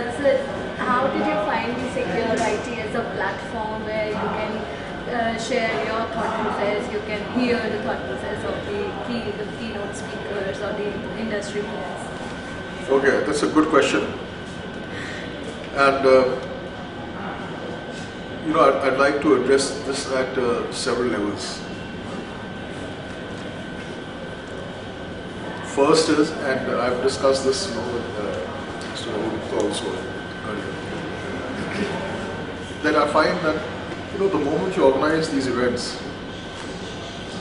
So how did you find the SecureIT as a platform where you can share your thought process, you can hear the thought process of the keynote speakers or the industry players? Okay, that's a good question. And I'd like to address this at several levels. First is, and I've discussed this, with Mr. Dwivedi also earlier, that I find that the moment you organize these events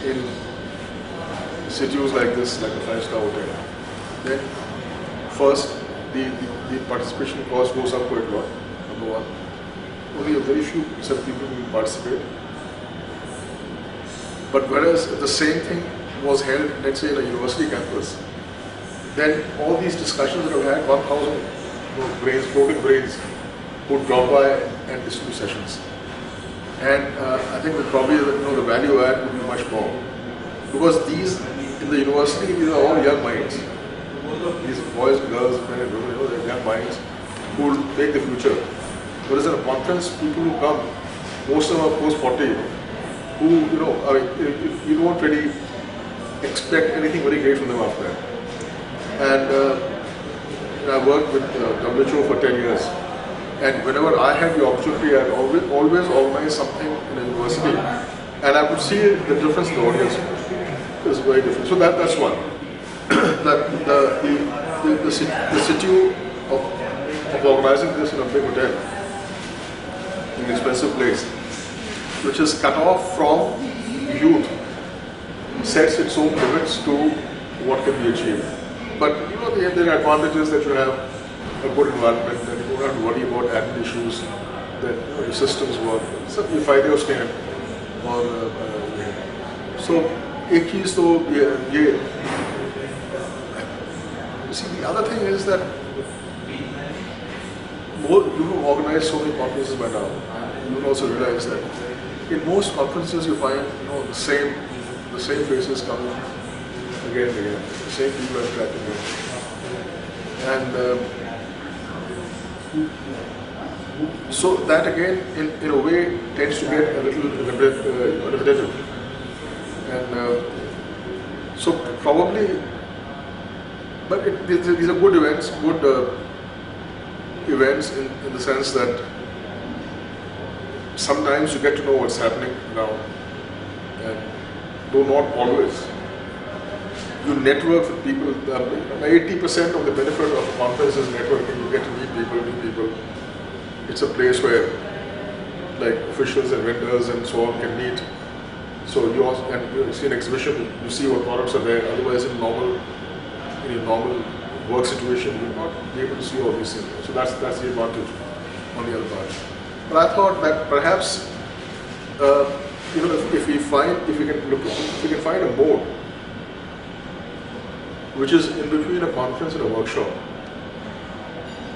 in cities like this, like a 5-star hotel, then first the participation cost goes up quite a lot. Number one, only a very few set of people will participate. But whereas the same thing was held, let's say, in a university campus, then all these discussions that have had 1,000 brains, floating brains, would drop by and listen to sessions. And I think that probably the value add would be much more, because these in the university, these are all young minds. These boys and girls, men and women, they're young minds who will make the future. Whereas in a conference, people who come, most of them are post 40, who you don't really expect anything very great from them after that. And I worked with WHO for 10 years. And whenever I had the opportunity, I always organize something in a university. And I could see the difference in the audience. It was very different. So that's one. The situ of organizing this in a big hotel, in an expensive place, which is cut off from youth, sets its own limits to what can be achieved. But there are advantages that you have a good environment, and you don't have to worry about admin issues, that your systems work. So you find your stand. So, एक चीज तो ये. See, the other thing is that you have organized so many conferences by now. You will also realize that in most conferences you find the same faces coming again and again. The same people are interacting with. And so that again, in a way, tends to get a little repetitive. And so probably, but these are good events, in the sense that sometimes you get to know what's happening now, and though not always. You network with people. 80% of the benefit of a conference is networking. You get to meet people, new people. It's a place where, like, officials and vendors and so on can meet. So you also, and you see an exhibition, you see what products are there. Otherwise, in a normal work situation, you will not be able to see all these things. So that's the advantage on the other part. But I thought that perhaps, if we can find a mode which is in between a conference and a workshop,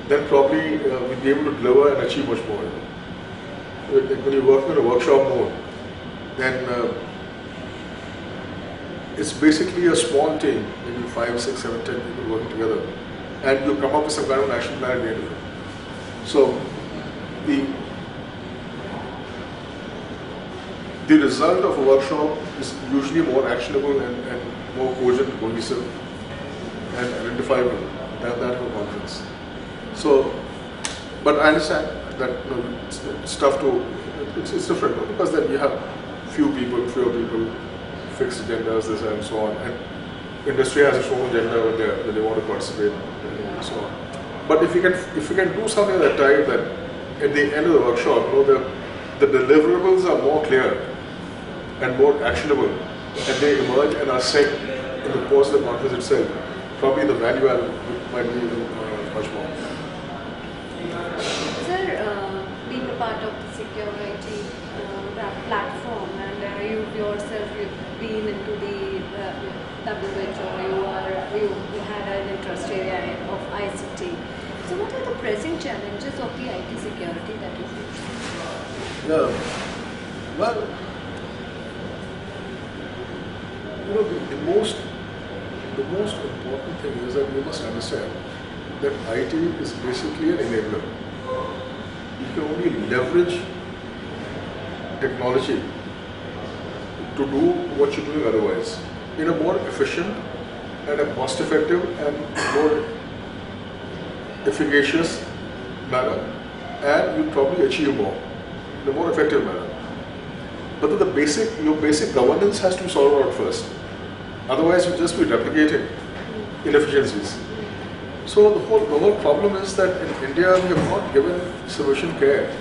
then probably we'll be able to deliver and achieve much more. When you're working in a workshop mode, then it's basically a small team, maybe 5, 6, 7, 10 people working together, and you come up with some kind of an action plan at the end of it. So the result of a workshop is usually more actionable and more cogent, cohesive, and identifiable than that of a conference. So, but I understand that it's tough to, it's different, because then you have fewer people, fixed agendas, this and so on, and industry has its own agenda when they want to participate and so on. But if we can do something at that time, that at the end of the workshop, the deliverables are more clear and more actionable, and they emerge and are set in the course of the conference itself, probably the value add might be much more. Sir, being a part of the SecureIT platform, and you yourself, you've been into the WHO, you had an interest area of ICT. So what are the pressing challenges of the IT security that you face? Yeah, well, the most important thing is that we must understand that IT is basically an enabler. You can only leverage technology to do what you're doing otherwise in a more efficient and a cost-effective and more efficacious manner, and you probably achieve more in a more effective manner. But then your basic governance has to be solved out first. Otherwise, you'll just be replicating inefficiencies. So the whole problem is that in India we have not given sufficient care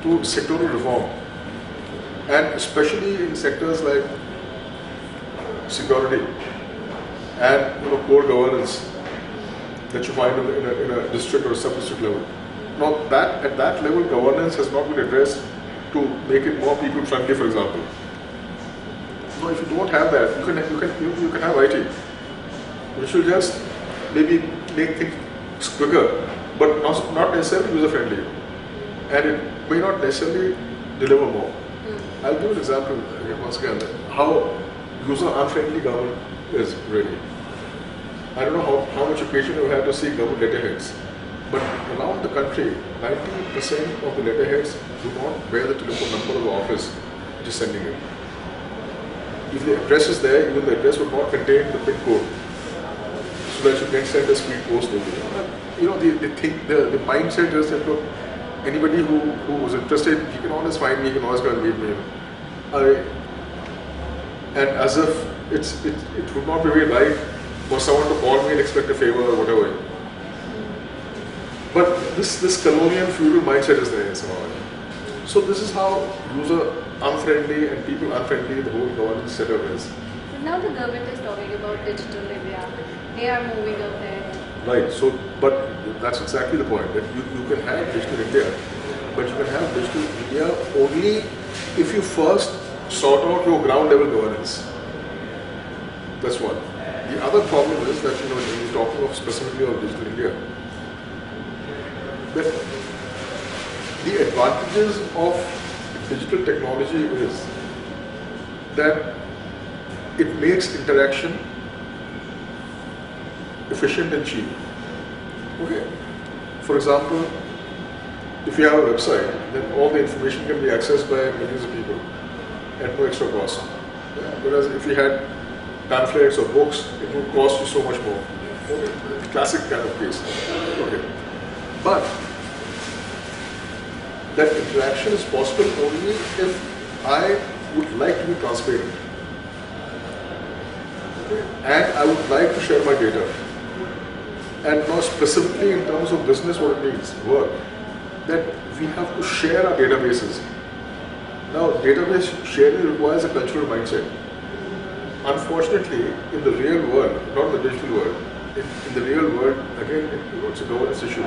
to sectoral reform, and especially in sectors like security and core governance that you find in a district or sub-district level. Now at that level, governance has not been addressed to make it more people-friendly, for example. Now, if you don't have that, you can have IT, which will just maybe make things quicker, but not necessarily user-friendly, and it may not necessarily deliver more. I'll give an example once again how user-unfriendly government is really. I don't know how much occasion you have to see government letterheads, but around the country, 90% of the letterheads do not bear the telephone number of the office which is sending it. If the address is there, even the address would not contain the PIN code, so that you can send a speed post over. The mindset is that look, anybody who is interested, he can always find me, he can always go and meet me. And as if it would not be very right for someone to call me and expect a favor or whatever. But this colonial feudal mindset is there somehow. So this is how user unfriendly and people unfriendly the whole governance setup is. So now the government is talking about digital India. They are moving ahead. Right. So, but that's exactly the point, that you can have digital India, but you can have digital India only if you first sort out your ground level governance. That's one. The other problem is that when you're talking of specifically of digital India, that the advantages of digital technology is that it makes interaction efficient and cheap. Okay. For example, if you have a website, then all the information can be accessed by millions of people at no extra cost. Yeah. Whereas if you had pamphlets or books, it would cost you so much more. Okay. Classic kind of case. Okay. But that interaction is possible only if I would like to be transparent. Okay. And I would like to share my data. And now specifically in terms of business, what it means, work, that we have to share our databases. Now, database sharing requires a cultural mindset. Unfortunately, in the real world, not the digital world, in the real world, again, it's a governance issue,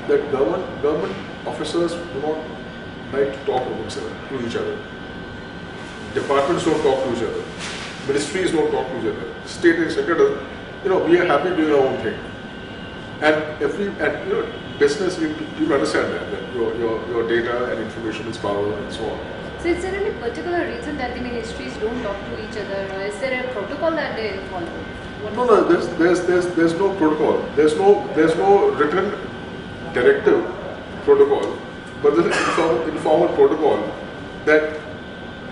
that government officers do not like to talk to each other. Departments don't talk to each other. Ministries don't talk to each other. State executive doesn't, we are happy doing our own thing. And business, people understand that your data and information is power and so on. So is there any particular reason that the ministries don't talk to each other, or is there a protocol that they follow? No, there's no protocol. There's no written directive protocol, but there's an informal protocol that,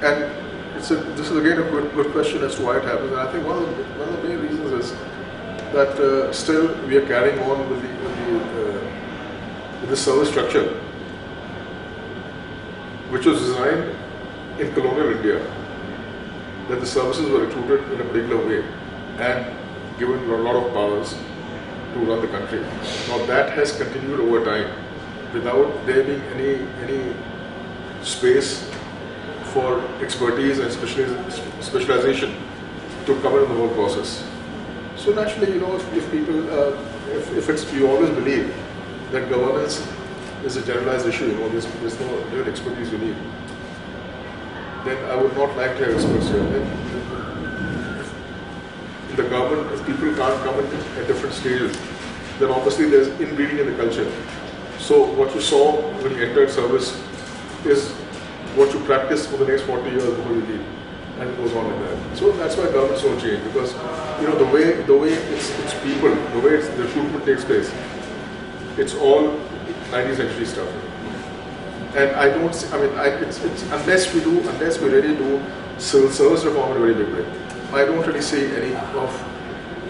and this is again a good question as to why it happens. And I think one of the main reasons is that still we are carrying on with the service structure, which was designed in colonial India, that the services were recruited in a particular way and given a lot of powers to run the country. Now that has continued over time without there being any space for expertise and specialization to cover the whole process. So naturally, if people, we always believe that governance is a generalized issue, there's no real expertise you need, then I would not like to have experts here. In the government, if people can't come in at different stages, then obviously there's inbreeding in the culture. So what you saw when you entered service is what you practice for the next 40 years before you leave, and it goes on like that. So that's why governments don't change, because the way it's people, the way the recruitment takes place, it's all 19th century stuff. And I don't see, it's unless we really do civil service reform in a very big way, I don't really see any of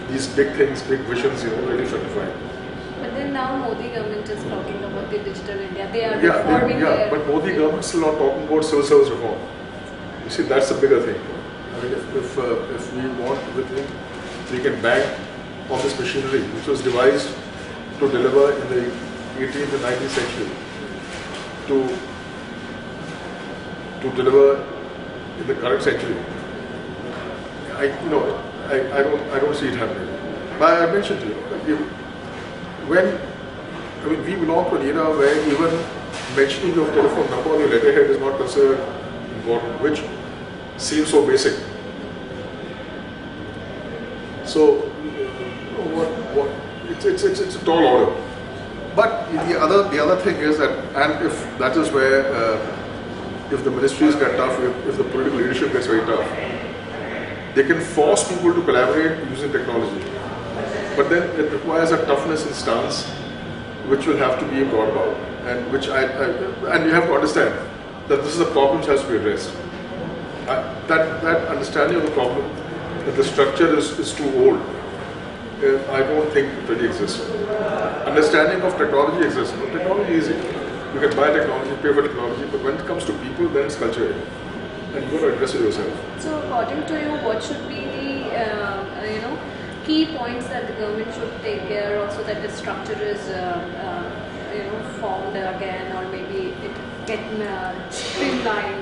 these big things, big visions, really fructifying. But then now Modi government is talking about the digital India. They are reforming their... But Modi government is still not talking about civil service reform. You see, that's the bigger thing. I mean, if we want everything, we can bank on this machinery, which was devised to deliver in the 18th and 19th century, to deliver in the current century. I don't see it happening. But I mentioned to you, we belong to an era where even mentioning your telephone number on your letterhead is not considered important, which seems so basic. So, it's a tall order. But the other thing is that, and if that is where, if the ministries get tough, if the political leadership gets very tough, they can force people to collaborate using technology. But then it requires a toughness in stance, which will have to be brought about, and and you have to understand that this is a problem which has to be addressed. That understanding of the problem, that the structure is too old, I don't think it really exists. Understanding of technology exists. No, technology is easy. You can buy technology, pay for technology, but when it comes to people, then it's culture. And you've got to address it yourself. So according to you, what should be the key points that the government should take care of so that the structure is formed again, or maybe it get streamlined